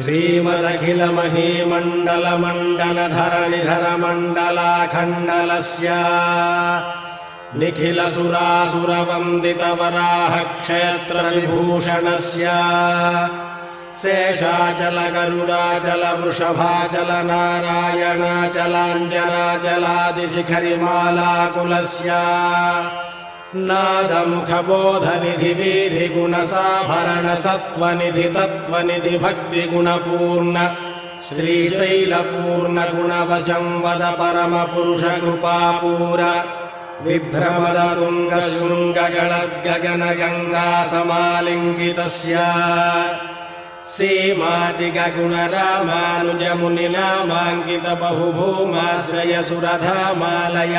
श्रीमदखिलमहीमण्डलमण्डनधरणिधरमण्डलाखण्डलस्य निखिलसुरासुरवन्दितवराह क्षेत्रविभूषणस्य शेषाचलगरुडाचलवृषभाचल नारायणाचलाञ्जनाचलादिशिखरिमालाकुलस्य नादमुखबोधनिधिवीधिगुणसाभरणसत्त्वनिधि तत्त्वनिधि भक्तिगुणपूर्ण श्रीशैलपूर्णगुणवशं वद परमपुरुषकृपापूर विभ्रमदतुङ्गशृङ्गगणद्गगनगङ्गासमालिङ्गितस्य सीमातिगगुणरामानुजमुनिनामाङ्कितबहुभूमाश्रयसुरधामालय